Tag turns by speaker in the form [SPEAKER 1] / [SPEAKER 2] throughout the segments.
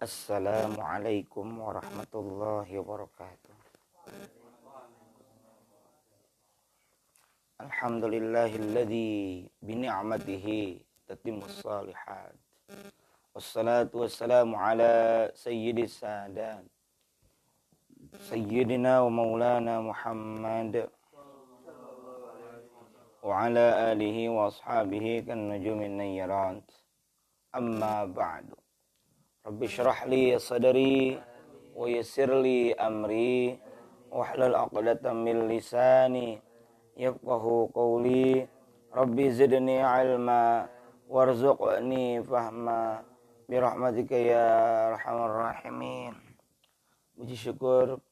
[SPEAKER 1] Assalamualaikum warahmatullahi wabarakatuh. Alhamdulillahilladzi bini'matihi tatimmus shalihat. Wassalatu wassalamu ala sayyidis sadat sayyidina wa maulana Muhammad wa ala alihi wa ashabihi kan nujumin nayyarat. Amma ba'du. Rabbi syrah li sadri wa yassir li amri wahlul 'uqdatam min lisani yafqahu qawli. Rabbi zidni 'ilma warzuqni fahma birahmatika ya arhamar rahimin. Puji syukur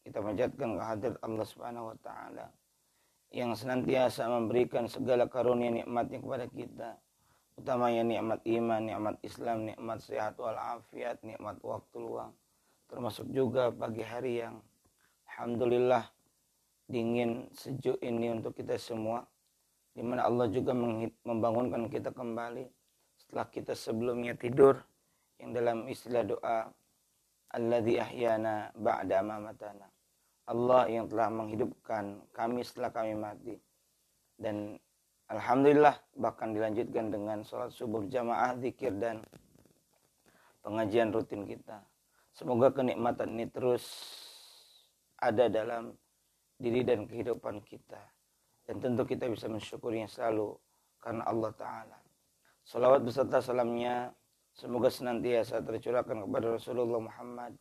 [SPEAKER 1] kita panjatkan kehadirat Allah Subhanahu wa taala yang senantiasa memberikan segala karunia nikmatnya kepada kita, utamanya nikmat iman, nikmat Islam, nikmat sehat walafiat, nikmat waktu luang, termasuk juga pagi hari yang alhamdulillah dingin sejuk ini untuk kita semua, di mana Allah juga membangunkan kita kembali setelah kita sebelumnya tidur, yang dalam istilah doa alladzi ahyana ba'da mamatana, Allah yang telah menghidupkan kami setelah kami mati. Dan alhamdulillah bahkan dilanjutkan dengan sholat subuh jamaah, zikir dan pengajian rutin kita. Semoga kenikmatan ini terus ada dalam diri dan kehidupan kita. Dan tentu kita bisa mensyukurinya selalu karena Allah Ta'ala. Salawat beserta salamnya semoga senantiasa tercurahkan kepada Rasulullah Muhammad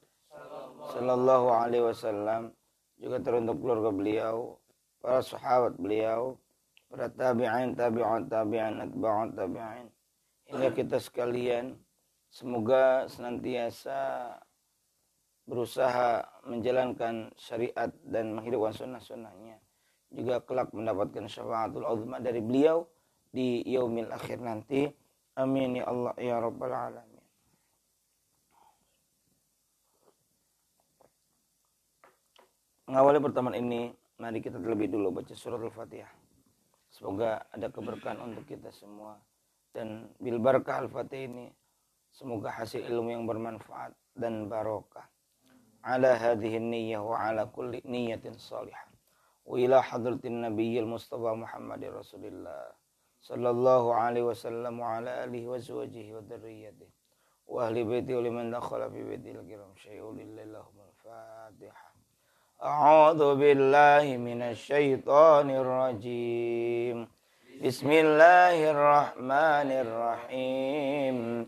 [SPEAKER 1] Sallallahu Alaihi Wasallam, juga teruntuk keluarga beliau, para sahabat beliau, para tabi'in, tabi'un, tabi'in, atba'un, tabi'in, hingga kita sekalian semoga senantiasa berusaha menjalankan syariat dan menghidupkan sunnah-sunnahnya, juga kelak mendapatkan syafaatul uzma dari beliau di yaumil akhir nanti. Amin ya Allah ya rabbal alamin. Mengawali pertemuan ini, mari kita terlebih dulu baca surat Al-Fatihah. Semoga ada keberkahan untuk kita semua. Dan bil barakah Al-Fatihah ini, semoga hasil ilmu yang bermanfaat dan barokah. Ala hadhihi niyyah wa ala kulli niyyatin salihah. Wa ila hadratin nabiyyil Mustafa Muhammadir Rasulillah sallallahu alaihi wasallam wa ala alihi wa zawjihi wa dzurriyyatihi wa ahli baiti wa liman dakhala fi baitil kiram syai'un lillahi lahumul Fatihah. A'udzu billahi minasy syaithanir rajim. Bismillahirrahmanirrahim.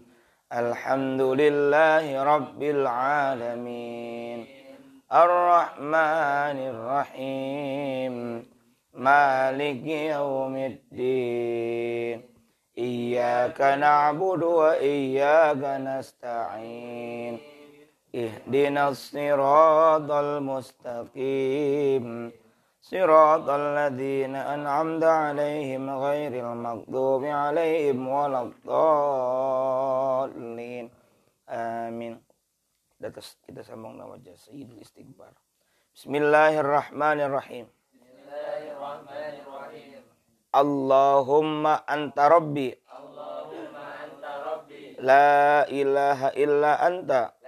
[SPEAKER 1] Alhamdulillahi rabbil alamin. Ar-Rahmanir Rahim. Maliki yaumiddin. Iyyaka na'budu wa iyyaka nasta'in. Ihdinas siratal mustaqim. Siratal ladzina an'amta 'alaihim ghairil maghdubi 'alaihim waladdallin. Amin. Kita sambung nama Sayyidul Istighfar. Bismillahirrahmanirrahim. Bismillahirrahmanirrahim. Allahumma anta rabbi. Allahumma anta rabbi. La ilaha illa anta.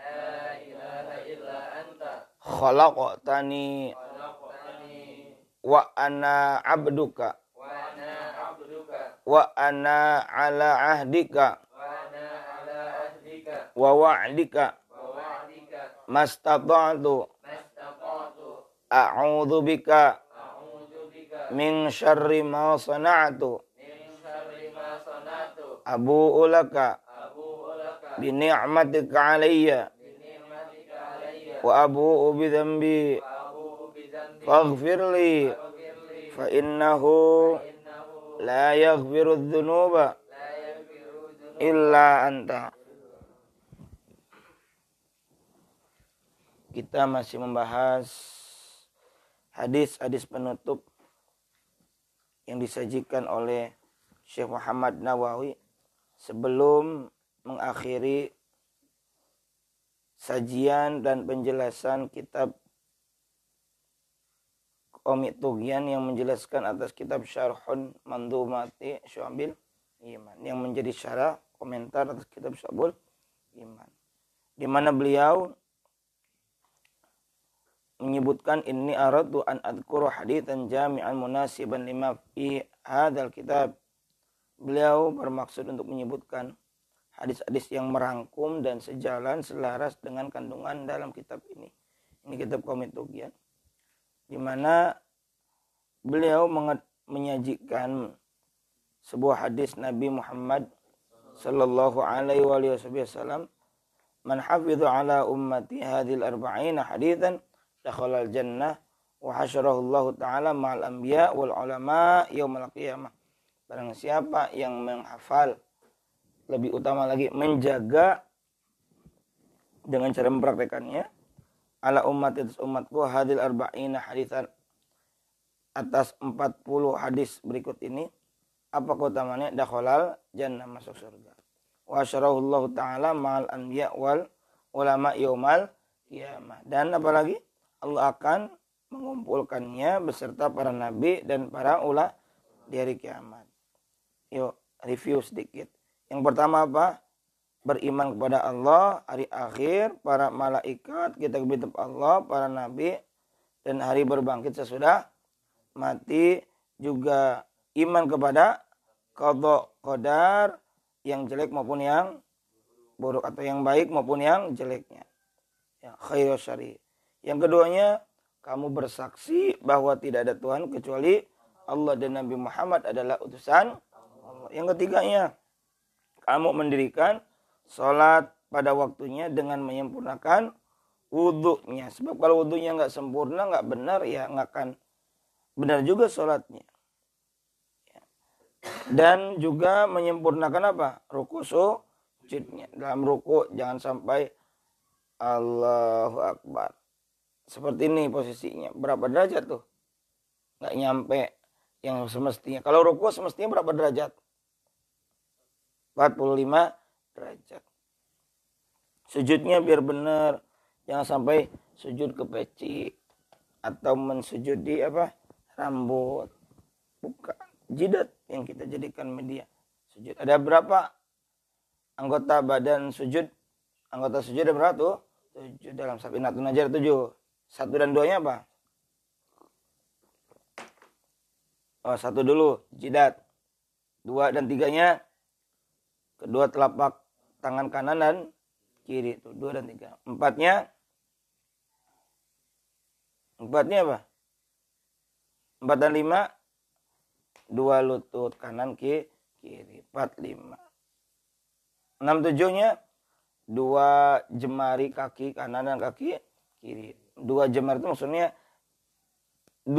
[SPEAKER 1] Khalaqtani wa ana abduka wa ana ala ahdika wa wa'dika mastata'tu a'udzu bika min syarri ma sana'tu abu'u laka bi ni'matika 'alayya wa abu'u bi dhanbi faghfirli fa innahu la yaghfiru dzunuba illa anta. Kita masih membahas hadis-hadis penutup yang disajikan oleh Syekh Muhammad Nawawi sebelum mengakhiri sajian dan penjelasan kitab Qomit Tughyan yang menjelaskan atas kitab Syarhun Mandhumati Syu'abil Iman yang menjadi syarah komentar atas kitab Syu'abul Iman. di mana beliau menyebutkan inni aradtu an adhkura haditsan jami'an munasiban lima fi hadzal kitab. Beliau bermaksud untuk menyebutkan hadis-hadis yang merangkum dan sejalan selaras dengan kandungan dalam kitab ini. Ini kitab Qaumit Tughyan, di mana beliau menyajikan sebuah hadis Nabi Muhammad sallallahu alaihi wasallam, man hafidhu ala ummati hadhil arba'ina haditsan dakhala al-jannah wa hasyarahu Allah taala ma'al anbiya wal ulama yaumil qiyamah. Barang siapa yang menghafal, lebih utama lagi menjaga dengan cara mempraktekannya, ala umatku hadil arba'ina haditsan, atas 40 hadis berikut ini, apa keutamaannya? Dakhalal jannah, masuk surga. Wa hasyarahu Allah taala ma'al anbiya wal ulama yaumal qiyamah. Dan apalagi Allah akan mengumpulkannya beserta para nabi dan para ulama di hari kiamat. Yuk, review sedikit. Yang pertama apa? Beriman kepada Allah, hari akhir, para malaikat, kitab-kitab Allah, para nabi, dan hari berbangkit sesudah mati. Juga iman kepada qada qadar, yang jelek maupun yang buruk, atau yang baik maupun yang jeleknya. Ya, khairu syari. Yang keduanya, kamu bersaksi bahwa tidak ada Tuhan kecuali Allah dan Nabi Muhammad adalah utusan Allah. Yang ketiganya, kamu mendirikan sholat pada waktunya dengan menyempurnakan wudhunya. Sebab kalau wudhunya nggak sempurna, nggak benar, ya nggak akan benar juga sholatnya. Dan juga menyempurnakan apa? Ruku sujudnya. Dalam ruku jangan sampai Allahu Akbar. Seperti ini posisinya. Berapa derajat tuh? Nggak nyampe yang semestinya. Kalau ruku semestinya berapa derajat? 45 derajat. Sujudnya biar benar. Jangan sampai sujud ke peci. Atau mensujud di apa? Rambut. Bukan. Jidat yang kita jadikan media sujud. Ada berapa anggota badan sujud? Anggota sujud ada berapa tuh? 7 dalam Safinatun Najjar 7. 1 dan 2-nya apa? Oh, 1 dulu, jidat. 2 dan 3-nya kedua telapak tangan kanan dan kiri. Tuh, 2 dan 3. 4-nya apa? 4 dan 5, 2 lutut kanan kiri. 4, 5. 6, 7-nya 2 jemari kaki kanan dan kaki kiri. 2 jemari itu maksudnya 2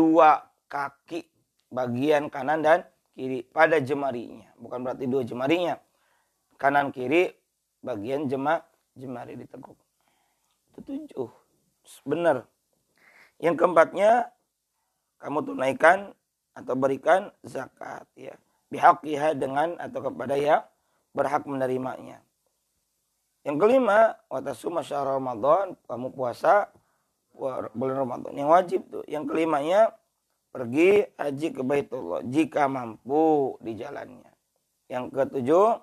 [SPEAKER 1] kaki bagian kanan dan kiri pada jemarinya. Bukan berarti 2 jemarinya. Kanan kiri bagian jemari ditekuk. Itu 7. Benar. Yang keempatnya, kamu tunaikan atau berikan zakat, ya. Bihaqiha, dengan atau kepada yang berhak menerimanya. Yang kelima, watasuma syahr Ramadan, kamu puasa bulan Ramadan yang wajib tuh. Yang kelimanya, pergi haji ke Baitullah jika mampu di jalannya. Yang ketujuh,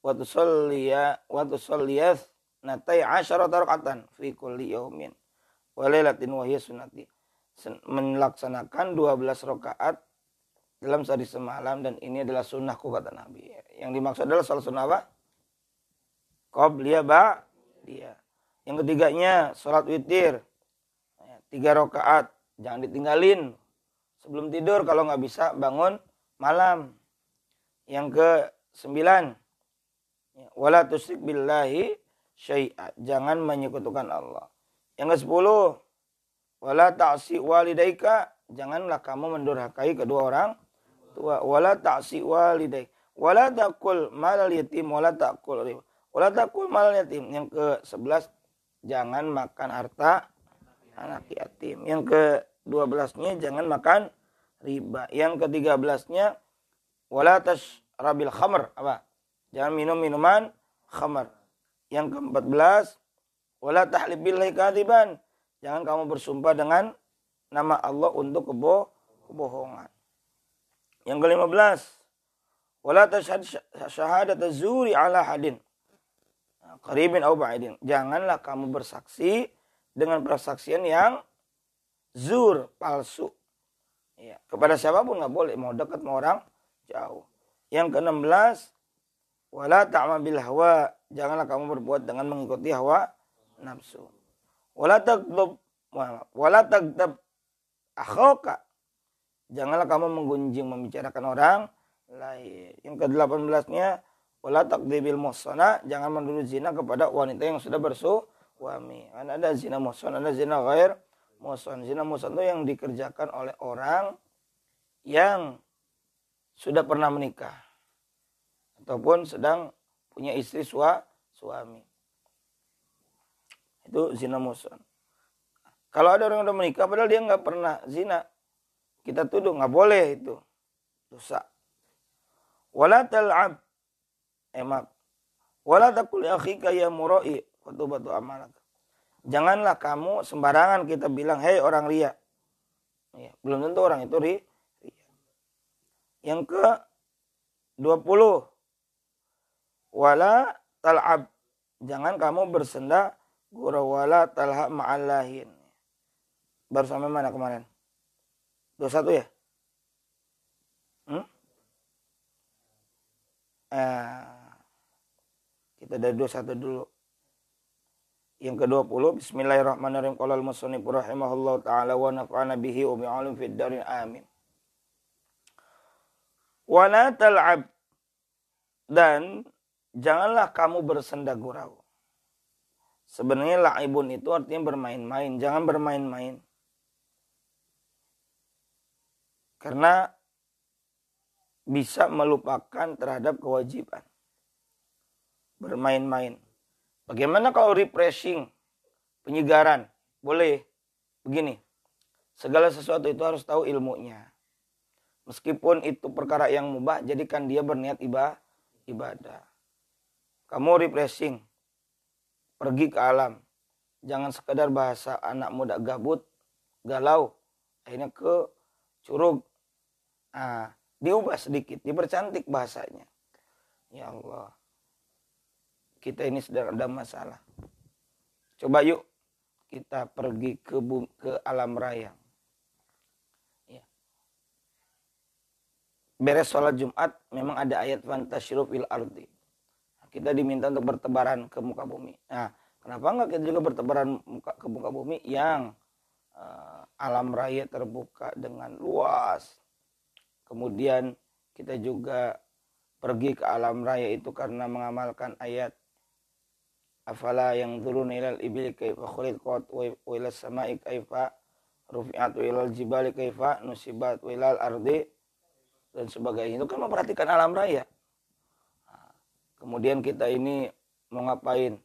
[SPEAKER 1] watusoliyas natai asyarata rakatan fi kulli yaumin wa lailatin wa hiya sunnati. Melaksanakan 12 rakaat dalam sehari semalam, dan ini adalah sunnahku, kata Nabi. Yang dimaksud adalah salat sunnah apa? Qabliyah ba'diyah. Yang ketiganya salat witir 3 rakaat, jangan ditinggalin sebelum tidur kalau nggak bisa bangun malam. Yang ke-9, wala tusyrik billahi syai'a, jangan menyekutukan Allah. Yang ke-10, wala ta'si walidaika, janganlah kamu mendurhakai kedua orang tua. Wala ta'si walidaik, wala taqul malal yatim, wala taqul riba, wala taqul malal yatim. Yang ke-11, jangan makan harta anak yatim. Yang ke-12-nya, jangan makan riba. Yang ke-13-nya, wala tashrabil khamr, apa? Jangan minum minuman khamr. Yang ke-14, wala tahlib billahi kadziban, jangan kamu bersumpah dengan nama Allah untuk kebohongan. Yang ke-15, Wala tashhad syahadat az-zuri ala hadin qaribin aw ba'idin. Janganlah kamu bersaksi dengan persaksian yang zur, palsu. Ya, kepada siapapun nggak boleh, mau dekat mau orang jauh. Yang ke-16, wala ta'ma bil hawa, janganlah kamu berbuat dengan mengikuti hawa nafsu. Wala tagtab akhaka, janganlah kamu menggunjing membicarakan orang lain. Yang ke-18-nya, wala taqdibil muhsana, jangan menuduh zina kepada wanita yang sudah bersuami. Kan ada zina muhsan, ada zina ghair muhsan. Zina muhsan itu yang dikerjakan oleh orang yang sudah pernah menikah ataupun sedang punya istri suami. Itu zina muhsan. Kalau ada orang yang sudah menikah padahal dia nggak pernah zina, kita tuduh, nggak boleh, itu dosa. Wala tal'ab, wala taqul akhika ya mura'i fatubatu amalak. Janganlah kamu sembarangan kita bilang, hei orang ria. Ya, belum tentu orang itu ria. Yang ke-20, wala tal'ab, jangan kamu bersenda gurau, wala talha ma'allahin. Baru sampai mana kemarin? 21 ya? Kita dari 21 dulu. Yang ke-20, bismillahirrahmanirrahim. Qala al-musannif rahimahullahu ta'ala wa nafa'ana bihi wa bi'alim fid darin amin. Wa la tal'ab, dan janganlah kamu bersenda gurau. Sebenarnya la'ibun itu artinya bermain-main, jangan bermain-main. Karena bisa melupakan terhadap kewajiban. Bermain-main. Bagaimana kalau refreshing, penyegaran? Boleh. Begini, segala sesuatu itu harus tahu ilmunya. Meskipun itu perkara yang mubah, jadikan dia berniat ibadah. Kamu refreshing, pergi ke alam. Jangan sekedar bahasa anak muda gabut, galau, akhirnya ke curug. Diubah sedikit, dipercantik bahasanya. Ya Allah, kita ini sedang ada masalah. Coba yuk kita pergi ke alam raya. Ya. Beres sholat Jumat, memang ada ayat fantasyiru fil ardi. Kita diminta untuk bertebaran ke muka bumi. Nah, kenapa enggak kita juga bertebaran ke muka bumi yang alam raya terbuka dengan luas. Kemudian kita juga pergi ke alam raya itu karena mengamalkan ayat afala yang turun ilal ibili kaifa khuliqat wa ilas sama'i kaifa rufi'at wa ilal jibali kaifa nusibat wa ilal ardi dan sebagainya. Itu kan memperhatikan alam raya. Kemudian kita ini mau ngapain?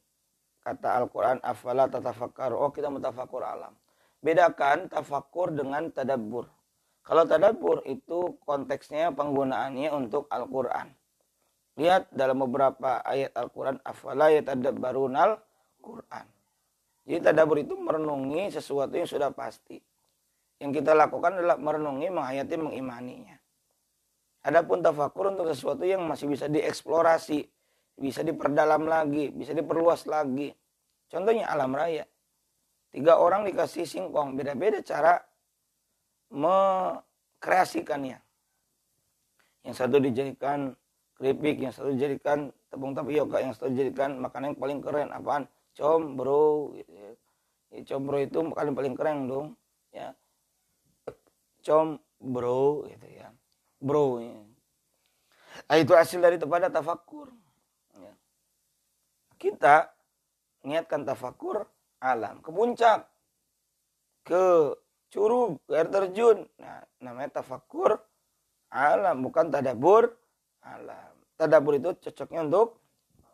[SPEAKER 1] Kata Al-Quran, afala tatafakar. Oh, kita mutafakur alam. Bedakan tafakur dengan tadabbur. Kalau tadabbur itu konteksnya penggunaannya untuk Al-Quran. Lihat dalam beberapa ayat Al-Quran, afala yatadabbarunal Quran. Jadi tadabbur itu merenungi sesuatu yang sudah pasti. Yang kita lakukan adalah merenungi, menghayati, mengimaninya. Adapun tafakur untuk sesuatu yang masih bisa dieksplorasi, bisa diperdalam lagi, bisa diperluas lagi. Contohnya alam raya. 3 orang dikasih singkong, beda-beda cara mengkreasikannya. Yang satu dijadikan keripik, yang satu dijadikan tepung tapioka, yang satu dijadikan makanan yang paling keren. Apaan? Combro. Gitu ya. Combro itu makanan paling keren dong. Ya. Combro gitu ya. Bro. Ya. Nah, itu hasil dari pada tafakur. Ya. Kita niatkan tafakur alam. Ke puncak. Ke curug, air terjun. Nah, namanya tafakur alam, bukan tadabbur alam. Tadabbur itu cocoknya untuk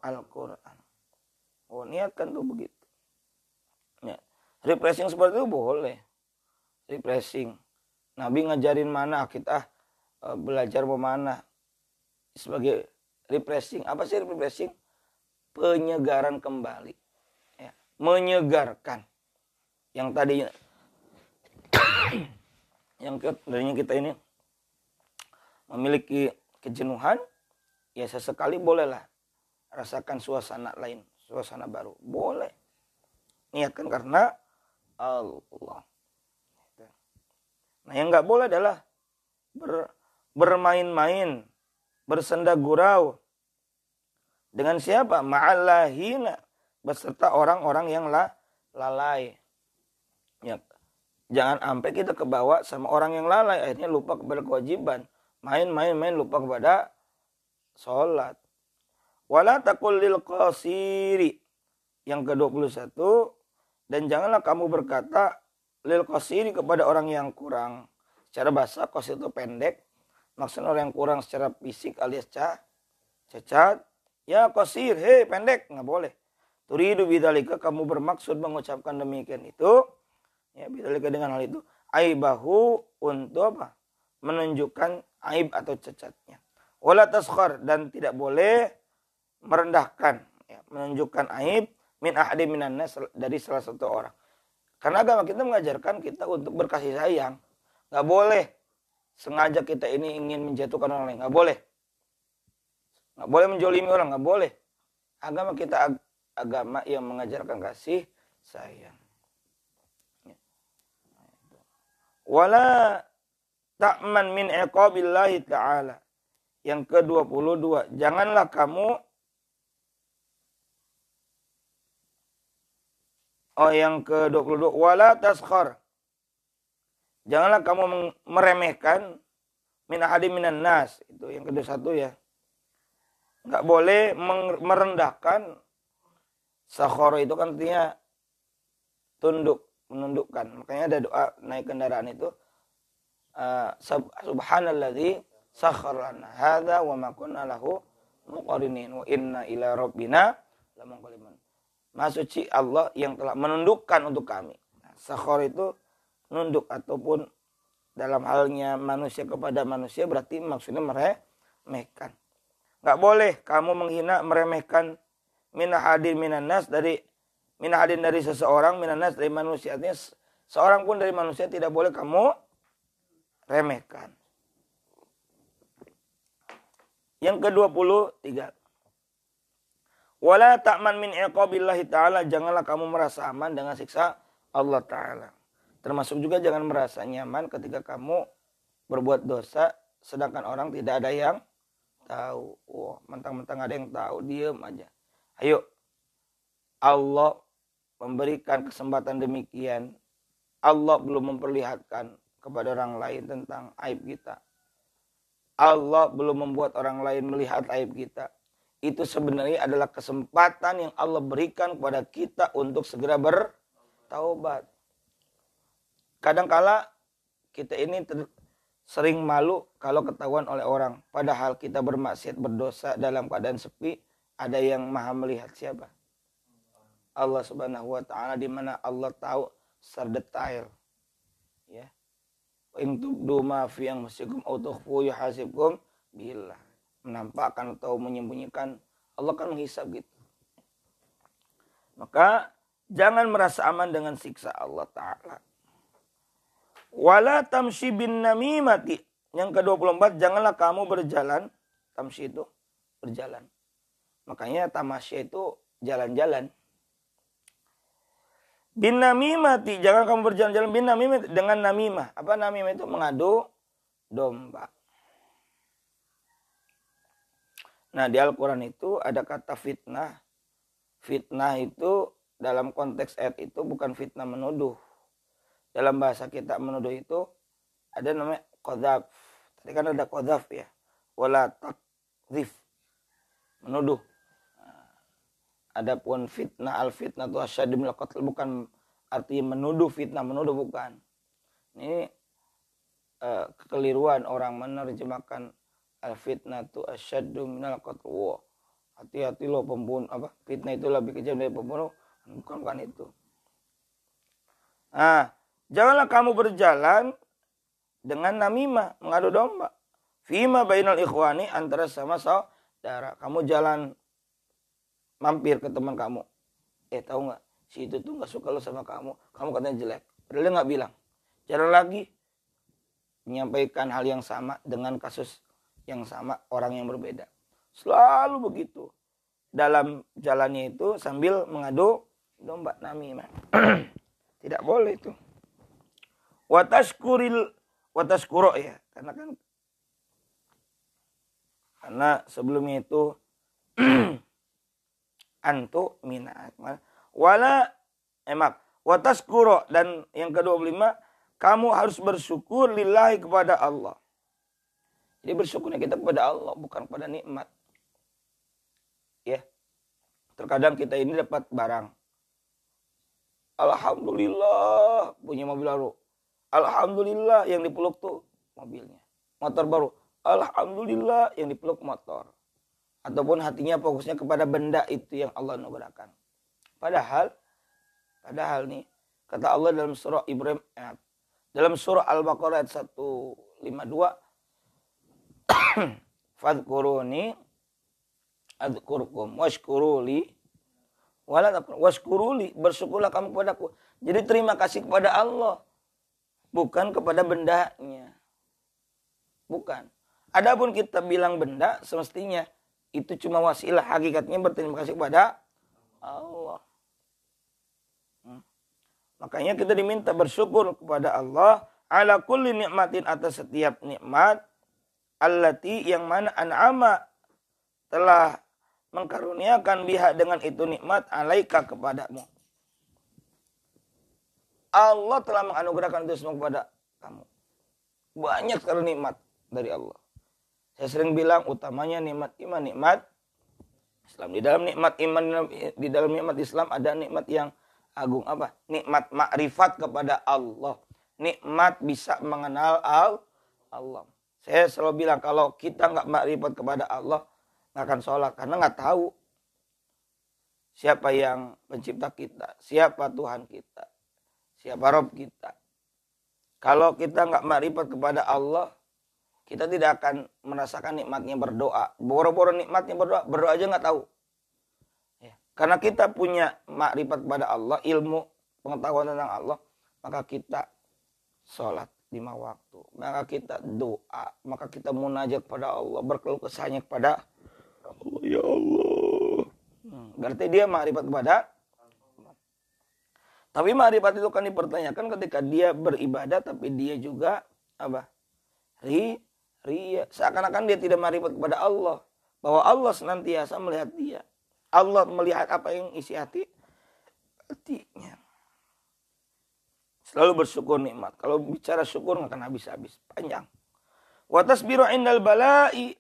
[SPEAKER 1] Al-Quran. Oh, niatkan tuh begitu. Ya. Refreshing seperti itu boleh. Refreshing. Nabi ngajarin mana, kita belajar mana. Sebagai refreshing. Apa sih refreshing? Penyegaran kembali. Ya. Menyegarkan. Yang tadinya yang tadinya kita ini memiliki kejenuhan, ya sesekali bolehlah rasakan suasana lain, suasana baru. Boleh. Niatkan karena Allah. Nah, yang nggak boleh adalah bermain-main, bersenda gurau. Dengan siapa? Ma'allahina. Beserta orang-orang yang lalai. Ya. Jangan sampai kita kebawa sama orang yang lalai. Akhirnya lupa kepada kewajiban. Main, lupa kepada sholat. Wala taqul lil qasiri. Yang ke-21. Dan janganlah kamu berkata lil qasiri kepada orang yang kurang. Secara bahasa, qasir itu pendek. Maksudnya orang yang kurang secara fisik alias cacat. Ya qasir, hei pendek. Nggak boleh. Turidu bidzalika, kamu bermaksud mengucapkan demikian itu. Ya, bidzalika dengan hal itu. Aibahu, untuk apa? Menunjukkan aib atau cacatnya. Wala taskhar, dan tidak boleh merendahkan. Ya, menunjukkan aib. Min ahadi minan nas, dari salah satu orang. Karena agama kita mengajarkan kita untuk berkasih sayang. Nggak boleh sengaja kita ini ingin menjatuhkan orang lain. Nggak boleh. Nggak boleh menjolimi orang. Nggak boleh. Agama kita agama yang mengajarkan kasih sayang. Wala ta'man min iqabillahi ta'ala. Yang ke-22. Janganlah kamu yang ke-22. Wala taskhar. Janganlah kamu meremehkan min ahadi minan nas. Itu yang ke-21 ya. Enggak boleh merendahkan. Sakhara itu kan artinya tunduk, menundukkan. Makanya ada doa naik kendaraan itu subhanalladzi sakhkhara lana hadza wa ma kunna lahu muqrinin wa inna ila rabbina lamunqalibun. Maha suci Allah yang telah menundukkan untuk kami. Nah, sakhkhara itu nunduk ataupun dalam halnya manusia kepada manusia berarti maksudnya meremehkan. Enggak boleh kamu menghina, meremehkan minahadin minan nas, dari minahadin dari seseorang, minan nas dari manusia. Artinya seorang pun dari manusia tidak boleh kamu remehkan. Yang ke-23. Wala ta'man min iqabillahi ta'ala, janganlah kamu merasa aman dengan siksa Allah Ta'ala. Termasuk juga jangan merasa nyaman ketika kamu berbuat dosa sedangkan orang tidak ada yang tahu. Wah, mentang-mentang ada yang tahu, diem aja. Ayo, Allah memberikan kesempatan demikian. Allah belum memperlihatkan kepada orang lain tentang aib kita. Allah belum membuat orang lain melihat aib kita. Itu sebenarnya adalah kesempatan yang Allah berikan kepada kita untuk segera bertaubat. Kadangkala kita ini sering malu kalau ketahuan oleh orang. Padahal kita bermaksiat, berdosa dalam keadaan sepi. Ada yang maha melihat siapa? Allah Subhanahu wa ta'ala, di mana Allah tahu secara detail. Ya. In tubdu ma fi anfusikum aw tukhfu yuhasibkum billah. Menampakkan atau menyembunyikan, Allah kan menghisab gitu. Maka jangan merasa aman dengan siksa Allah Ta'ala. Wala tamshi bin namimati. Yang ke-24, janganlah kamu berjalan. Tamshi itu berjalan. Makanya tamasya itu jalan-jalan. Bin namimati, jangan kamu berjalan-jalan bin namimati, dengan namimah. Apa namimah itu? Mengadu domba. Nah, di Al-Quran itu ada kata fitnah. Fitnah itu dalam konteks ayat itu bukan fitnah menuduh. Dalam bahasa kita menuduh itu ada namanya qadzaf. Tadi kan ada qadzaf ya. Wala takdzif. Menuduh. Adapun fitnah, al-fitnah itu asyaddu minal qatl, bukan artinya menuduh, fitnah menuduh, bukan. Ini kekeliruan orang menerjemahkan al-fitnah itu asyaddu minal qatl. Wah, hati-hati loh pembunuh, apa? Fitnah itu lebih kejam dari pembunuh. Bukan itu. Nah, janganlah kamu berjalan dengan namimah, mengadu domba. Fima bainal ikhwani, antara sama saudara. Kamu jalan mampir ke teman kamu. Tahu nggak? Si itu tuh nggak suka lo sama kamu. Kamu katanya jelek. Padahal dia nggak bilang. Jalan lagi. Menyampaikan hal yang sama dengan kasus yang sama, orang yang berbeda. Selalu begitu. Dalam jalannya itu sambil mengadu domba namimah. Tidak boleh itu. Wataskuro ya. Karena sebelumnya itu antu minat. Wataskuro, dan yang ke-25, kamu harus bersyukur lillahi kepada Allah. Jadi bersyukurnya kita kepada Allah, bukan kepada nikmat. Ya. Terkadang kita ini dapat barang. Alhamdulillah punya mobil baru. Alhamdulillah yang dipeluk tuh mobilnya. Motor baru. Alhamdulillah yang dipeluk motor. Ataupun hatinya fokusnya kepada benda itu yang Allah anugerahkan. Padahal nih kata Allah dalam surah Ibrahim, dalam surah Al-Baqarah ayat 152, fadhkuruni adzkurkum washkuruli washkuruli, bersyukurlah kamu kepadaku. Jadi terima kasih kepada Allah, bukan kepada bendanya. Bukan. Adapun kita bilang benda, semestinya itu cuma wasilah, hakikatnya berterima kasih kepada Allah. Makanya kita diminta bersyukur kepada Allah ala kulli nikmatin, atas setiap nikmat, allati yang mana an'ama telah mengkaruniakan biha dengan itu nikmat alaika kepadamu. Allah telah menganugerahkan itu semua kepada kamu. Banyak sekali nikmat dari Allah. Saya sering bilang utamanya nikmat iman, nikmat Islam. Di dalam nikmat iman, di dalam nikmat Islam ada nikmat yang agung, apa? Nikmat makrifat kepada Allah. Nikmat bisa mengenal Allah. Saya selalu bilang kalau kita nggak makrifat kepada Allah, nggak akan sholat, karena nggak tahu siapa yang pencipta kita, siapa Tuhan kita, siapa Rob kita. Kalau kita nggak makrifat kepada Allah, kita tidak akan merasakan nikmatnya berdoa. Boro-boro nikmatnya berdoa aja nggak tahu. Ya. Karena kita punya makrifat kepada Allah, ilmu, pengetahuan tentang Allah, maka kita sholat 5 waktu, maka kita doa, maka kita munajat kepada Allah, berkeluh kesahnya kepada Allah, ya Allah. Berarti dia makrifat kepada Allah. Tapi makrifat itu kan dipertanyakan ketika dia beribadah, tapi dia juga apa? Ria. Seakan-akan dia tidak makrifat kepada Allah, bahwa Allah senantiasa melihat dia. Allah melihat apa yang isi hatinya. Selalu bersyukur nikmat. Kalau bicara syukur nggak akan habis-habis, panjang. Wa tasbiru indal bala'i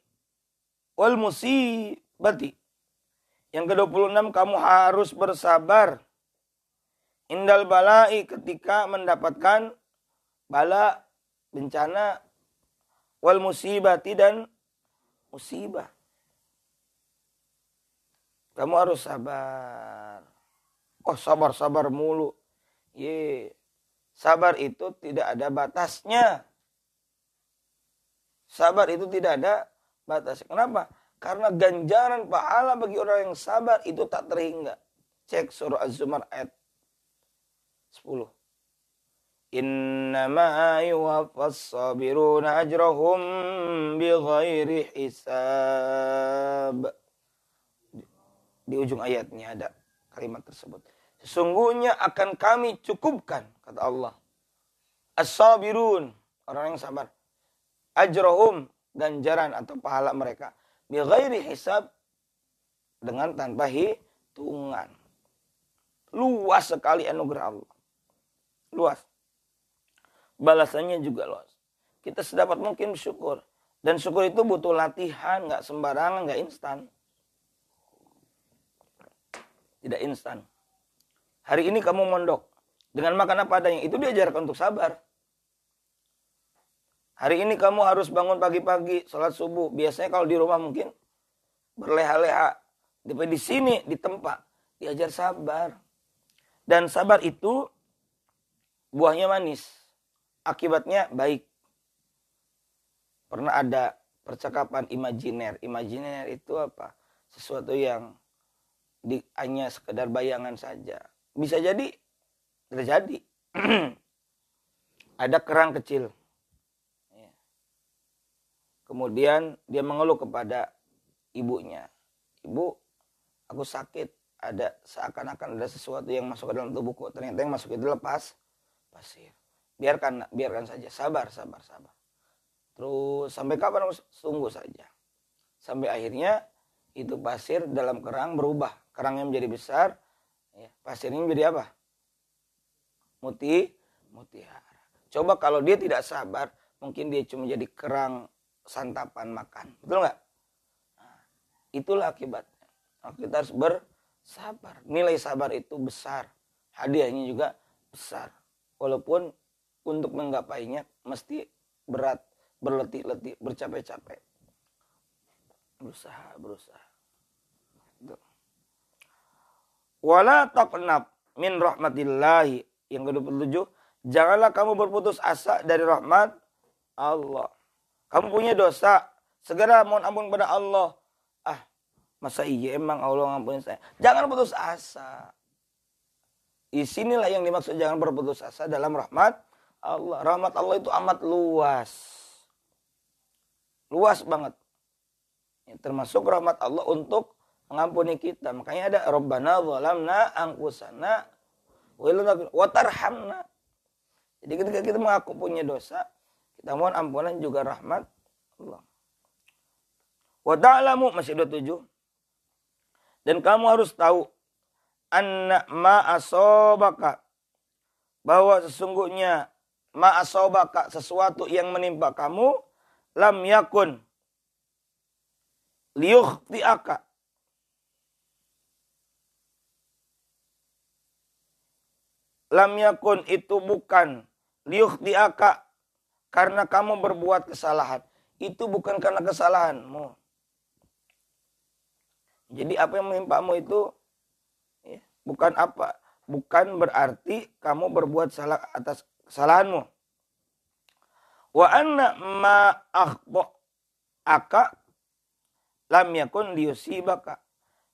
[SPEAKER 1] wal musibati. Yang ke-26, kamu harus bersabar indal bala'i, ketika mendapatkan bala, bencana, wal musibati, dan musibah. Kamu harus sabar. Oh, sabar mulu. Sabar itu tidak ada batasnya. Sabar itu tidak ada batasnya. Kenapa? Karena ganjaran pahala bagi orang yang sabar itu tak terhingga. Cek surah Az-Zumar ayat 10. Innama yuwaffas sabiruna ajrahum bighairi hisab. Di ujung ayatnya ada kalimat tersebut. Sesungguhnya akan kami cukupkan, kata Allah, as-sabirun, orang yang sabar, ajrahum, ganjaran atau pahala mereka, bighairi hisab, dengan tanpa hitungan. Luas sekali anugerah Allah. Luas. Balasannya juga luas. Kita sedapat mungkin bersyukur. Dan syukur itu butuh latihan, nggak sembarangan, nggak instan. Tidak instan. Hari ini kamu mondok dengan makan apa adanya, itu diajarkan untuk sabar. Hari ini kamu harus bangun pagi-pagi, sholat subuh. Biasanya kalau di rumah mungkin berleha-leha. Di sini, di tempat, diajar sabar. Dan sabar itu buahnya manis. Akibatnya baik. Pernah ada percakapan imajiner. Imajiner itu apa? Sesuatu yang hanya sekedar bayangan saja. Bisa jadi terjadi. Ada kerang kecil. Kemudian dia mengeluh kepada ibunya. Ibu, aku sakit. Ada seakan-akan ada sesuatu yang masuk ke dalam tubuhku. Ternyata yang masuk itu lepas pasir. Biarkan saja. Sabar. Terus sampai kapan? Tunggu saja. Sampai akhirnya itu pasir dalam kerang berubah. Kerangnya menjadi besar. Ya, pasirnya menjadi apa? Mutiara. Coba kalau dia tidak sabar, mungkin dia cuma jadi kerang santapan makan. Betul nggak? Nah, itulah akibatnya. Nah, kita harus bersabar. Nilai sabar itu besar. Hadiahnya juga besar. Walaupun untuk menggapainya mesti berat, berletih-letih, bercapek-capek. Berusaha. Wala taqnab min rahmatillahi. Yang ke-27, janganlah kamu berputus asa dari rahmat Allah. Kamu punya dosa, segera mohon ampun kepada Allah. Masa iya emang Allah ngampuni saya? Jangan putus asa. Di sinilah yang dimaksud jangan berputus asa dalam rahmat Allah. Rahmat Allah itu amat luas. Luas banget. Ya, termasuk rahmat Allah untuk mengampuni kita. Makanya ada Rabbana zalamna anfusana wa tarhamna. Jadi ketika kita mengaku punya dosa, kita mohon ampunan juga rahmat Allah. Wa ta'lamu, masih 27. Dan kamu harus tahu anna ma asobaka, bahwa sesungguhnya ma asobaka, sesuatu yang menimpa kamu, lam yakun liyukhti'aka, lam yakun itu bukan liyukhti'aka karena kamu berbuat kesalahan. Itu bukan karena kesalahanmu. Jadi apa yang menimpamu itu ya, bukan berarti kamu berbuat salah atas kesalahanmu. Wa anna ma akhba'aka lam yakun liyusibaka.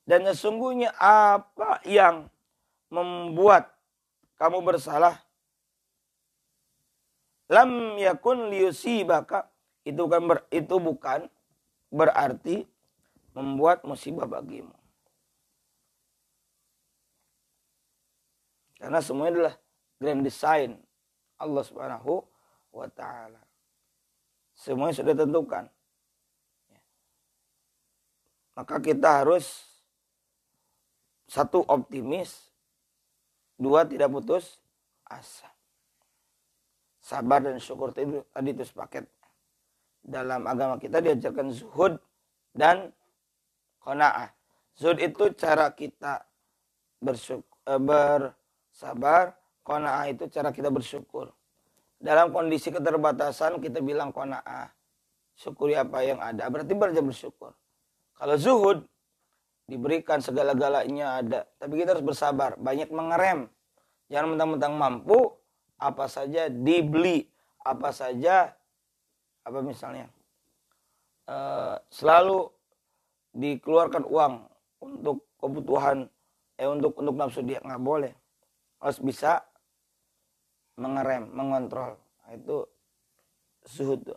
[SPEAKER 1] Dan sesungguhnya apa yang membuat kamu bersalah, lam yakun liyusibaka, itu bukan berarti membuat musibah bagimu. Karena semuanya adalah grand design Allah Subhanahu wa ta'ala. Semuanya sudah ditentukan. Maka kita harus, satu, optimis, dua, tidak putus asa. Sabar dan syukur tadi itu sepaket. Dalam agama kita diajarkan zuhud dan qanaah. Zuhud itu cara kita bersabar, qanaah itu cara kita bersyukur. Dalam kondisi keterbatasan kita bilang qanaah, syukuri apa yang ada, berarti bersyukur. Kalau zuhud, diberikan segala-galanya ada, tapi kita harus bersabar, banyak mengerem. Jangan mentang-mentang mampu, apa saja dibeli, apa saja, apa misalnya, selalu dikeluarkan uang untuk kebutuhan, untuk nafsu dia, nggak boleh. Harus bisa mengerem, mengontrol. Nah, itu zuhud.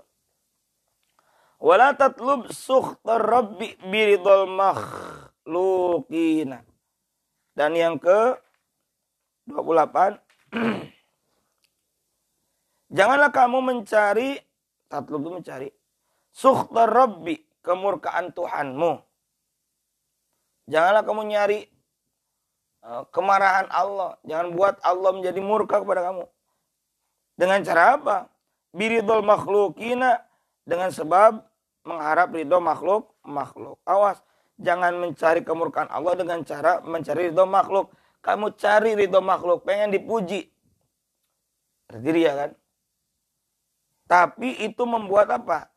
[SPEAKER 1] Wala tatlub sukhtar rabbi biridul makhluqina. Dan yang ke 28, janganlah kamu mencari, tatlub itu mencari, sukhtar rabbi, kemurkaan Tuhanmu. Janganlah kamu nyari kemarahan Allah. Jangan buat Allah menjadi murka kepada kamu. Dengan cara apa? Biridul makhluqina, dengan sebab mengharap ridho makhluk. Awas, jangan mencari kemurkaan Allah dengan cara mencari ridho makhluk. Kamu cari ridho makhluk, pengen dipuji. Berdiri ya kan? Tapi itu membuat apa?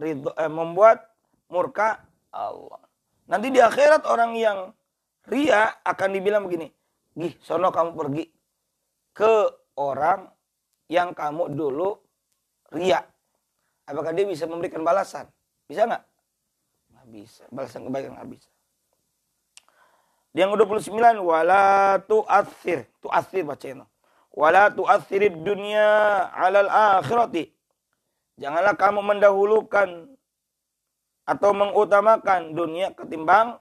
[SPEAKER 1] Membuat murka Allah. Nanti di akhirat orang yang ria akan dibilang begini, "Gih, sono kamu pergi ke orang yang kamu dulu ria." Apakah dia bisa memberikan balasan? Bisa nggak? Nggak bisa. Balasan kebaikan nggak bisa. Yang ke-29, wala tu'athir. Tu'athir bacain. Wala tu'athirid dunya 'alal akhirati. Janganlah kamu mendahulukan atau mengutamakan dunia ketimbang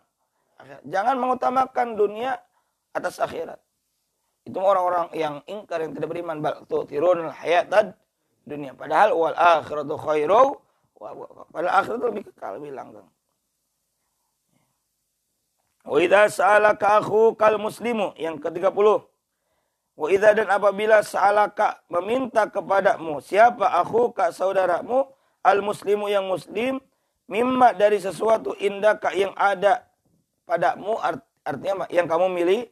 [SPEAKER 1] akhirat. Jangan mengutamakan dunia atas akhirat. Itu orang-orang yang ingkar, yang tidak beriman. Bal tu'thirunal hayatad dunia. Padahal wal akhiratu khairu. Padahal akhirat itu lebih kekal, lebih langgeng. Wa idza sa'alaka akhukal muslimu, yang ke-30. Wa idza, dan apabila sa'alaka, meminta kepadamu, siapa akhuka, saudaramu, al muslimu, yang muslim, mimma, dari sesuatu, indaka, yang ada padamu, artinya yang kamu miliki.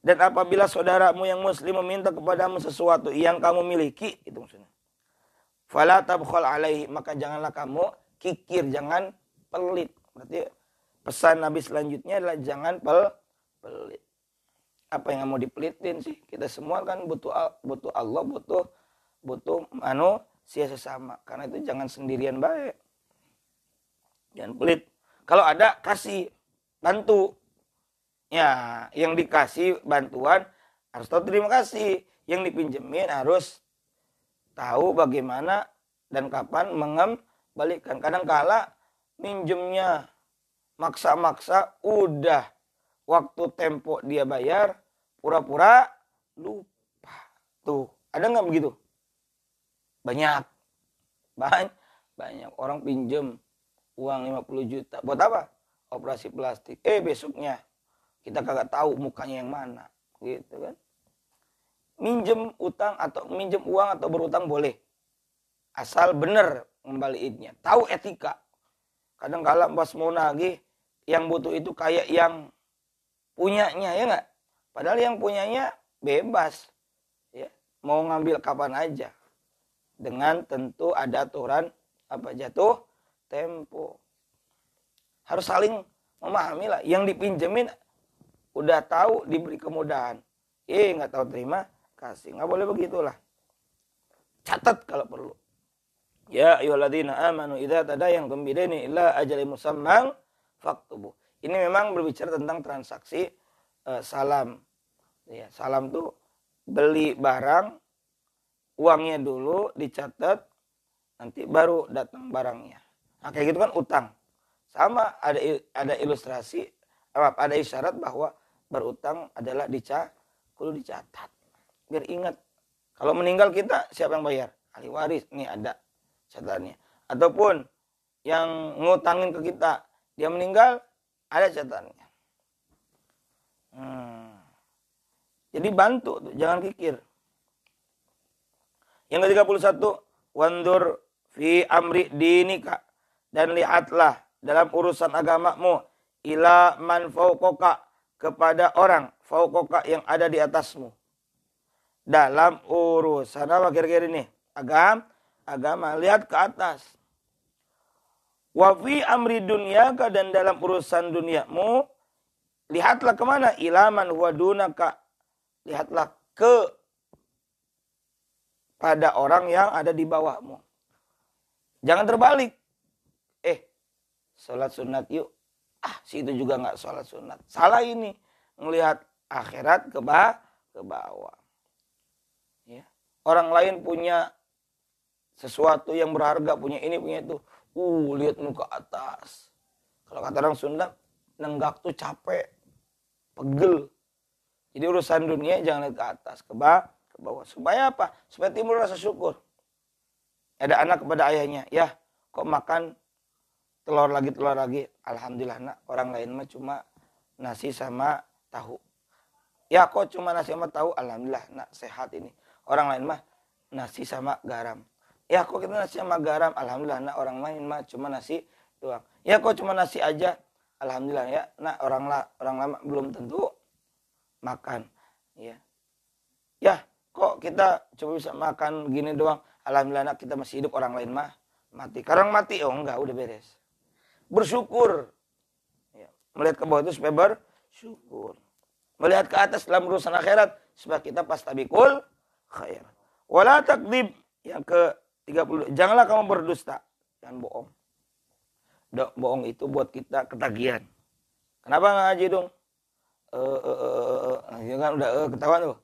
[SPEAKER 1] Dan apabila saudaramu yang muslim meminta kepadamu sesuatu yang kamu miliki, itu maksudnya. Fala tabkhal alaihi, maka janganlah kamu kikir, jangan pelit. Berarti pesan Nabi selanjutnya adalah jangan pelit. Apa yang mau dipelitin sih? Kita semua kan butuh Allah, butuh manusia sesama. Karena itu jangan sendirian baik. Jangan pelit. Kalau ada, kasih, bantu. Ya, yang dikasih bantuan harus tahu terima kasih. Yang dipinjemin harus tahu bagaimana dan kapan mengembalikan. Kadang-kala minjemnya maksa-maksa, udah waktu tempo dia bayar, pura-pura lupa. Tuh, ada nggak begitu? Banyak orang pinjem uang 50 juta. Buat apa? Operasi plastik. Besoknya kita kagak tahu mukanya yang mana, gitu kan? Minjem utang atau minjem uang atau berutang boleh, asal benar ngembaliinnya, tahu etika. Kadang-kala pas mau nagih, yang butuh itu kayak yang punyanya, ya nggak? Padahal yang punyanya bebas, ya, mau ngambil kapan aja, dengan tentu ada aturan jatuh tempo. Harus saling memahami lah. Yang dipinjemin udah tahu diberi kemudahan, nggak tahu terima kasih, nggak boleh begitulah. Catat kalau perlu. Ya ayyuhalladzina amanu idza tadayantum bidaini ila ajalin musamman faktubu. Ini memang berbicara tentang transaksi salam. Ya, salam tuh beli barang, uangnya dulu dicatat, nanti baru datang barangnya. Nah, kayak gitu kan utang. Sama ada ilustrasi, ada isyarat bahwa berutang adalah kudu dicatat. Biar ingat. Kalau meninggal kita, siapa yang bayar? Ahli waris. Ini ada catatannya. Ataupun yang ngutangin ke kita, dia meninggal, ada catatannya. Jadi bantu tuh, jangan kikir. Yang ke-31, wandur fi amri dinika, dan lihatlah dalam urusan agamamu, ila man fauqaka, kepada orang fauqaka yang ada di atasmu. Dalam urusan apa kira-kira ini? Agama, lihat ke atas. Wa fi amri dunyaka, dan dalam urusan duniamu, lihatlah kemana? Ila man huwa dunaka, lihatlah ke pada orang yang ada di bawahmu. Jangan terbalik. Sholat sunat yuk. Si itu juga nggak sholat sunat. Salah ini. Ngelihat akhirat ke bawah. Ya. Orang lain punya sesuatu yang berharga. Punya ini, punya itu. Lihat muka atas. Kalau kata orang Sunda, nenggak tuh capek. Pegel. Jadi urusan dunia jangan lihat ke atas. Ke bawah. Supaya apa? Supaya timbul rasa syukur. Ada anak kepada ayahnya. Ya, kok makan telur lagi. Alhamdulillah nak, orang lain mah cuma nasi sama tahu. Ya kok cuma nasi sama tahu, alhamdulillah nak sehat ini. Orang lain mah nasi sama garam. Ya kok kita nasi sama garam, alhamdulillah nak, orang lain mah cuma nasi doang. Ya kok cuma nasi aja, alhamdulillah ya nak, orang lama belum tentu makan. Ya kok kita cuma bisa makan gini doang, alhamdulillah nak, kita masih hidup, orang lain mah mati. Karena mati, enggak, udah beres. Bersyukur. Ya. Melihat ke bawah itu supaya bersyukur. Melihat ke atas dalam urusan akhirat supaya kita pastabikul khair. Wala takdzib, yang ke-30. Janganlah kamu berdusta. Jangan bohong. Bohong itu buat kita ketagihan. Kenapa nggak ngaji dong? Kan udah ketahuan tuh.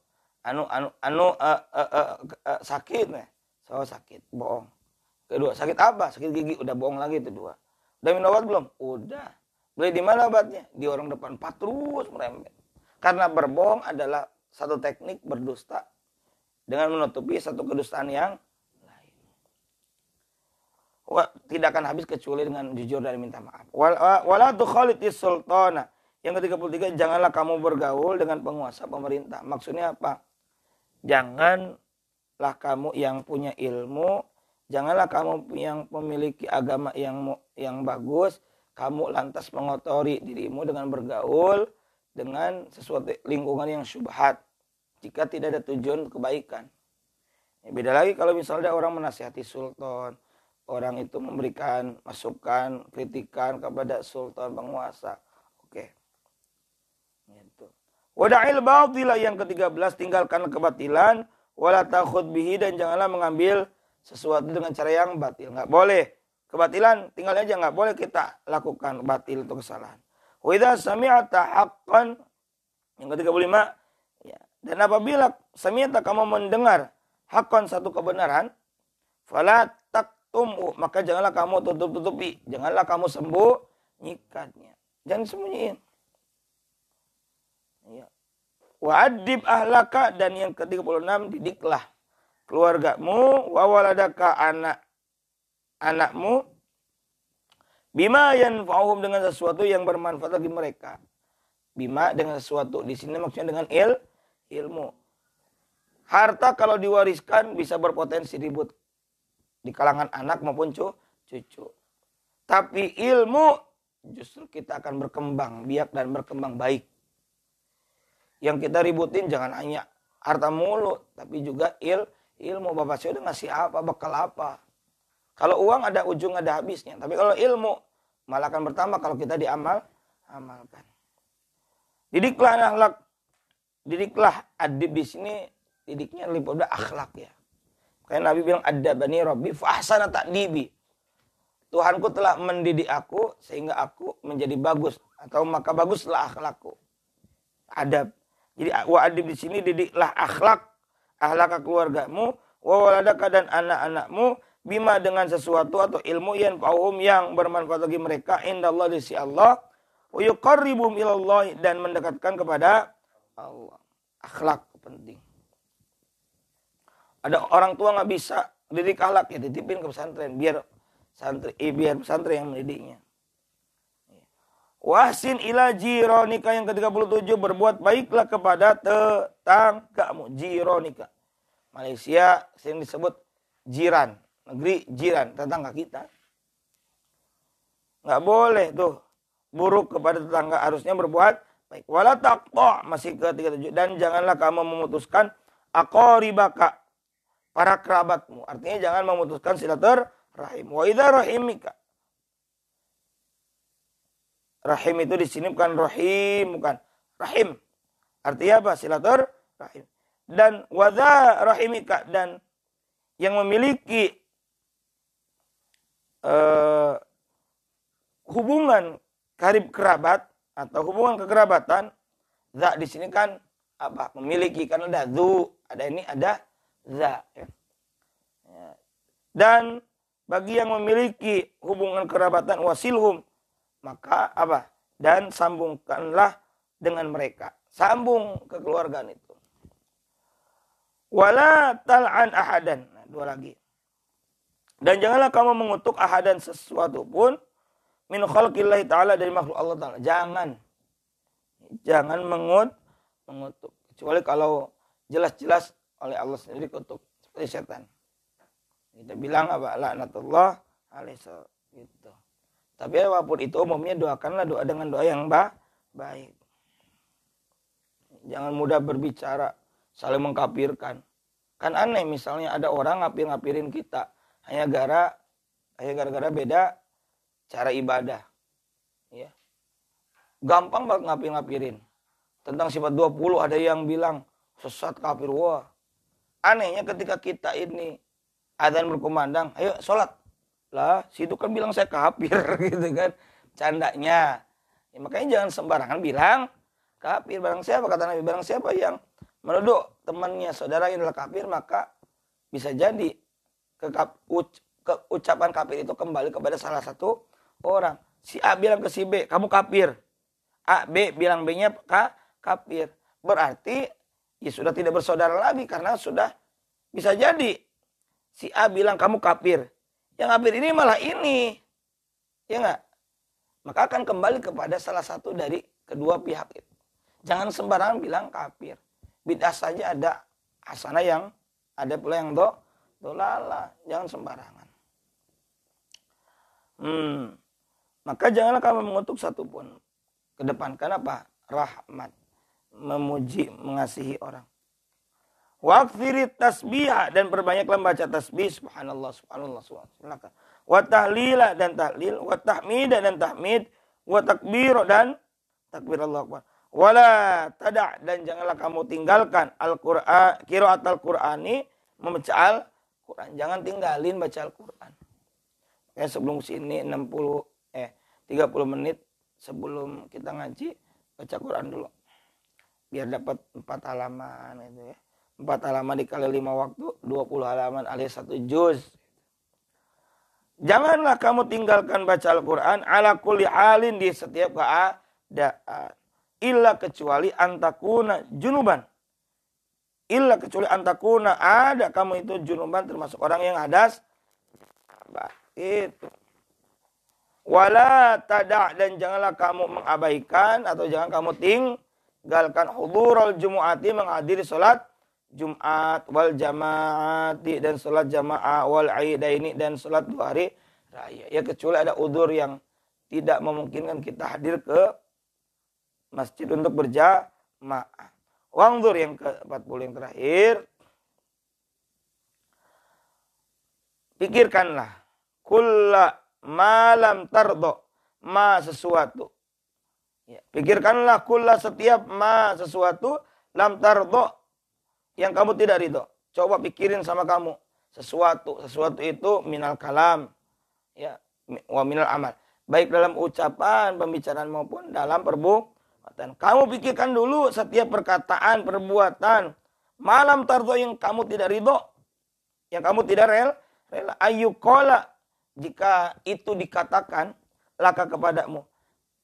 [SPEAKER 1] Sakit nih. Sakit, bohong. Kedua, sakit apa? Sakit gigi, udah bohong lagi itu dua. Udah minum obat belum? Udah. Beli di mana obatnya? Di orang depan. Terus merembet. Karena berbohong adalah satu teknik berdusta dengan menutupi satu kedustaan yang lain. Tidak akan habis kecuali dengan jujur dan minta maaf. Wala tukhalitis sultana. Yang ke-33, janganlah kamu bergaul dengan penguasa pemerintah. Maksudnya apa? Janganlah kamu yang punya ilmu, janganlah kamu yang memiliki agama yang bagus, kamu lantas mengotori dirimu dengan bergaul dengan sesuatu lingkungan yang syubhat jika tidak ada tujuan kebaikan. Beda lagi kalau misalnya orang menasihati sultan, orang itu memberikan masukan, kritikan kepada sultan penguasa. Oke. Gitu. Wada'il batila yang ke-13, tinggalkan kebatilan, wala takhud bihi, dan janganlah mengambil sesuatu dengan cara yang batil. Enggak boleh. Kebatilan tinggal aja, enggak boleh kita lakukan batil itu kesalahan. Wa idza sami'ta haqqan yang ke-35, ya. Dan apabila sami'ta kamu mendengar haqqan satu kebenaran, fala taktumu, maka janganlah kamu tutup-tutupi, janganlah kamu sembunyikannya. Jangan sembunyiin. Ya. Wa'adib ahlaka, dan yang ke-36, didiklah keluargamu, wa waladaka, anakmu, bima yanfa'uhum, dengan sesuatu yang bermanfaat bagi mereka. Bima dengan sesuatu di sini maksudnya dengan ilmu. Harta kalau diwariskan bisa berpotensi ribut di kalangan anak maupun cucu. Tapi ilmu justru kita akan berkembang biak dan berkembang baik. Yang kita ributin jangan hanya harta mulu, tapi juga ilmu. Bapak saya udah ngasih apa, bekal apa. Kalau uang ada ujung, ada habisnya. Tapi kalau ilmu malah akan bertambah kalau kita amalkan. Didiklah adib di sini, didiknya lebih pada akhlak ya. Kayak Nabi bilang, adabani rabbi fa ahsana ta'dibi. Tuhanku telah mendidik aku sehingga aku menjadi bagus, atau maka baguslah akhlakku. Adab. Jadi wa adib di sini didiklah akhlak keluargamu, wa waladaka, dan anak-anakmu, bima dengan sesuatu atau ilmu yang fa'uhum yang bermanfaat bagi mereka, indallah di sisi Allah, wa yuqarribum ilallah, dan mendekatkan kepada Allah. Akhlak penting. Ada orang tua nggak bisa didik akhlak, ya titipin ke pesantren biar pesantren yang mendidiknya. Wahsin ila jironika yang ke-37, berbuat baiklah kepada tetanggamu. Jironika. Malaysia sering disebut jiran. Negeri jiran, tetangga kita. Nggak boleh tuh buruk kepada tetangga, harusnya berbuat baik. Wala taqta, masih ke-37, dan janganlah kamu memutuskan aqaribaka, para kerabatmu. Artinya jangan memutuskan silaturahim. Wa idza rahimika. Rahim itu di sini bukan rahim, bukan rahim. Artinya apa? Silaturahim. Dan wadza rahimika, dan yang memiliki hubungan karib kerabat atau hubungan kekerabatan, za di sini kan apa? Memiliki, kan ada zu, ada ini, ada za. Ya. Dan bagi yang memiliki hubungan kerabatan, wasilhum, maka apa? Dan sambungkanlah dengan mereka. Sambung kekeluargaan itu. Wala tal'an ahadan. Nah, dua lagi. Dan janganlah kamu mengutuk ahadan sesuatu pun min khalqillahi ta'ala, dari makhluk Allah ta'ala. Jangan mengutuk. Kecuali kalau jelas-jelas oleh Allah sendiri kutuk. Seperti setan. Kita bilang apa? Laknatullah alaihi gitu. Tapi apapun itu umumnya doakanlah doa dengan doa yang baik. Jangan mudah berbicara, saling mengkafirkan. Kan aneh misalnya ada orang ngapir-ngapirin kita hanya gara-gara beda cara ibadah. Ya. Gampang banget ngapir-ngapirin. Tentang sifat 20 ada yang bilang sesat, kafir. Wah. Anehnya ketika kita ini adzan berkumandang, ayo sholat. Lah, situ kan bilang saya kafir gitu kan. Candanya. Ya, makanya jangan sembarangan bilang kafir. Barang siapa, kata Nabi, barang siapa yang menuduh temannya, saudaranya adalah kafir, maka bisa jadi ucapan kafir itu kembali kepada salah satu orang. Si A bilang ke si B, kamu kafir. A, B bilang B-nya kafir. Berarti ya sudah tidak bersaudara lagi karena sudah bisa jadi si A bilang kamu kafir. Yang kafir ini malah ini. Ya enggak? Maka akan kembali kepada salah satu dari kedua pihak itu. Jangan sembarangan bilang kafir. Bid'ah saja ada hasanah yang ada pula yang dolala. Jangan sembarangan. Maka janganlah kamu mengutuk satupun ke depan. Kenapa? Rahmat. Memuji, mengasihi orang. Waqfirit tasbih dan perbanyaklah baca tasbih. Subhanallah, subhanallah, subhanallah. Wa tahlila dan tahlil. Wa tahmida dan tahmid. Wa takbir dan takbir Allah Akbar. Wala tada' dan janganlah kamu tinggalkan Al-Qur'an, qiraat Al-Qur'ani, membaca Al-Qur'an. Jangan tinggalin baca Al-Qur'an. Kayak sebelum sini 30 menit sebelum kita ngaji baca Quran dulu. Biar dapat 4 halaman gitu ya. 4 halaman dikali 5 waktu, 20 halaman alias 1 juz. Janganlah kamu tinggalkan baca Al-Qur'an ala kulli halin di setiap keadaan. Illa kecuali antakuna junuban. Illa kecuali antakuna ada kamu itu junuban termasuk orang yang hadas. Itu. Wala tada' dan janganlah kamu mengabaikan atau jangan kamu tinggalkan hudurul jumu'ati menghadiri salat Jumat wal jamaati dan salat jamaah wal aidaini dan salat 2 hari raya. Ya kecuali ada udzur yang tidak memungkinkan kita hadir ke masjid untuk berjamaah. Wangzur yang ke-40 yang terakhir. Pikirkanlah kulla malam tardo ma sesuatu. Ya, pikirkanlah kulla setiap ma sesuatu lam tardo yang kamu tidak ridho. Coba pikirin sama kamu sesuatu itu minal kalam ya wa minal amal. Baik dalam ucapan, pembicaraan maupun dalam perbuatan. Kamu pikirkan dulu setiap perkataan, perbuatan malam tardo yang kamu tidak ridho, yang kamu tidak rela ayyuqala jika itu dikatakan laka kepadamu.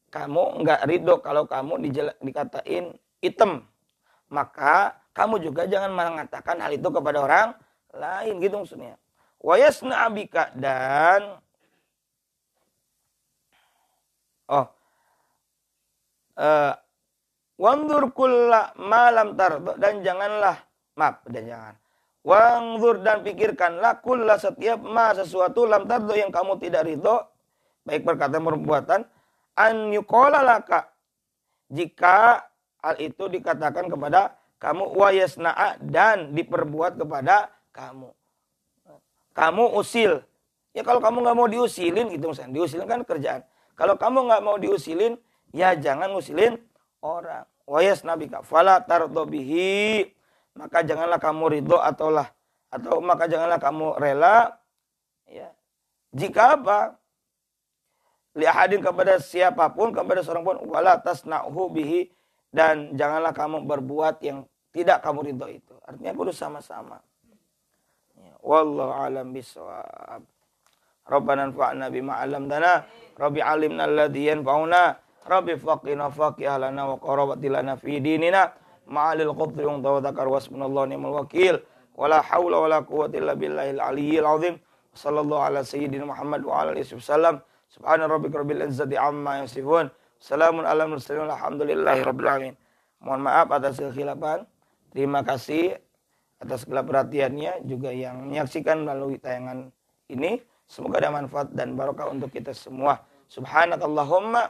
[SPEAKER 1] Kamu enggak ridho kalau kamu dikatain hitam. Maka kamu juga jangan mengatakan hal itu kepada orang lain. Gitu maksudnya. Wa yasna abika dan wanzur kulla malam tardo dan janganlah wanzur dan pikirkanlah kulla setiap ma sesuatu lam tardo yang kamu tidak ridho baik perkataan perbuatan an yuqala laka jika hal itu dikatakan kepada kamu wa yasna'a dan diperbuat kepada kamu usil ya kalau kamu nggak mau diusilin gitu misalnya diusilin kan kerjaan kalau kamu nggak mau diusilin ya jangan ngusilin orang. Wa yasnabika fala tardo bihi maka janganlah kamu ridho atau maka janganlah kamu rela ya. Jika apa? Li ahadin kepada siapapun kepada seorang pun wala tasna'hu bihi dan janganlah kamu berbuat yang tidak kamu ridho itu. Artinya kudu sama-sama. Ya, wallahu alam bisawab. Rabbana anfa'na bima 'allamtana, Rabbi 'allimna alladhi yanfa'una, Rabbi faqina faqih lana wa qarabatilana fi dinina, ma'alil qadri wa tawakkal wasbunallahu ni'mal wakil, wala haula wala quwwata illa billahil aliyyil azim. Sallallahu ala sayyidina Muhammad wa ala alihi wasallam. Subhana rabbika rabbil izzati amma yasifun. Salamun ala mursalin alhamdulillahi rabbil alamin. Mohon maaf atas kekhilafan. Terima kasih atas segala perhatiannya juga yang menyaksikan melalui tayangan ini. Semoga ada manfaat dan barokah untuk kita semua. Subhanakallahumma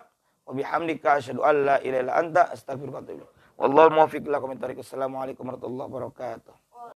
[SPEAKER 1] wa bihamdika asyhadu an la ilaha illa anta astaghfiruka wa atubu ilaik. Wallahu muwaffiq lakum. Assalamualaikum warahmatullahi wabarakatuh.